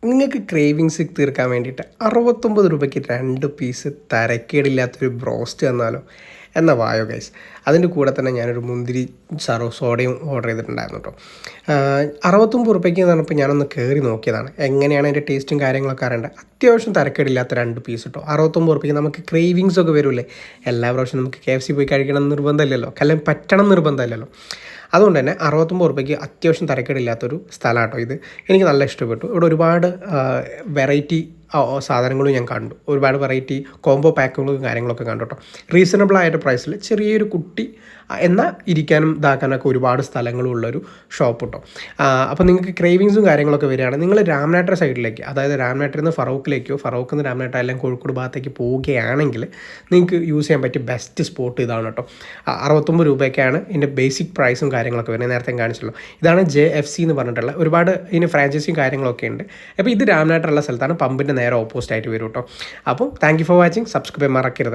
നിങ്ങൾക്ക് ക്രേവിങ്സ് തീർക്കാൻ വേണ്ടിയിട്ട് 69 രൂപയ്ക്ക് 2 പീസ് തരക്കേടില്ലാത്തൊരു ബ്രോസ്റ്റ് തന്നാലോ എന്ന വായോ ഗൈസ്. അതിൻ്റെ കൂടെ തന്നെ ഞാനൊരു മുന്തിരി സോഡയും ഓർഡർ ചെയ്തിട്ടുണ്ടായിരുന്നു കേട്ടോ. 69 രൂപയ്ക്ക് എന്ന് പറഞ്ഞപ്പോൾ ഞാനൊന്ന് കയറി നോക്കിയതാണ് എങ്ങനെയാണ് അതിൻ്റെ ടേസ്റ്റും കാര്യങ്ങളൊക്കെ അറിയേണ്ടത്. അത്യാവശ്യം തരക്കേടില്ലാത്ത 2 പീസ് കേട്ടോ. 69 രൂപയ്ക്ക് നമുക്ക് ക്രേവിങ്സ് ഒക്കെ വരില്ലേ. എല്ലാ പ്രാവശ്യം നമുക്ക് KFC പോയി കഴിക്കണം നിർബന്ധമില്ലല്ലോ, അല്ലെങ്കിൽ പറ്റണം നിർബന്ധമില്ലല്ലോ. അതുകൊണ്ട് തന്നെ 69 രൂപയ്ക്ക് അത്യാവശ്യം തരക്കേടില്ലാത്തൊരു സ്ഥലമാണ് കേട്ടോ ഇത്. എനിക്ക് നല്ല ഇഷ്ടപ്പെട്ടു. ഇവിടെ ഒരുപാട് വെറൈറ്റി സാധനങ്ങളും ഞാൻ കണ്ടു. ഒരുപാട് വെറൈറ്റി കോംബോ പാക്കുകളും കാര്യങ്ങളൊക്കെ കണ്ടു കേട്ടോ. റീസണബിൾ ആയിട്ട് പ്രൈസിൽ ചെറിയൊരു കുട്ടി എന്നാൽ ഇരിക്കാനും ഇതാക്കാനൊക്കെ ഒരുപാട് സ്ഥലങ്ങളും ഉള്ളൊരു ഷോപ്പ് കേട്ടോ. അപ്പോൾ നിങ്ങൾക്ക് ക്രേവിങ്സും കാര്യങ്ങളൊക്കെ വരികയാണ്, നിങ്ങൾ രാമനാട്ട സൈഡിലേക്ക്, അതായത് രാമനാട്ടിൽ നിന്ന് ഫറൂഖിലേക്കോ ഫറൂഖിൽ നിന്ന് രാമനാട്ട അല്ലെങ്കിൽ കോഴിക്കോട് ഭാഗത്തേക്ക് പോവുകയാണെങ്കിൽ നിങ്ങൾക്ക് യൂസ് ചെയ്യാൻ പറ്റിയ ബെസ്റ്റ് സ്പോട്ട് ഇതാണ് കേട്ടോ. 69 രൂപയ്ക്കാണ് ഇതിൻ്റെ ബേസിക് പ്രൈസും കാര്യങ്ങളൊക്കെ വരുന്നത്. നേരത്തെ കാണിച്ചല്ലോ, ഇതാണ് JFC എന്ന് പറഞ്ഞിട്ടുള്ള ഒരുപാട് ഇതിന് ഫ്രാഞ്ചൈസിയും കാര്യങ്ങളൊക്കെ ഉണ്ട്. അപ്പോൾ ഇത് രാമനാട്ടുള്ള സ്ഥലത്താണ്, പമ്പിൻ്റെ നേരെ ഓപ്പോസിറ്റ് ആയിട്ട് വരും കേട്ടോ. അപ്പോൾ thank you for watching. Subscribe മറക്കരുത്.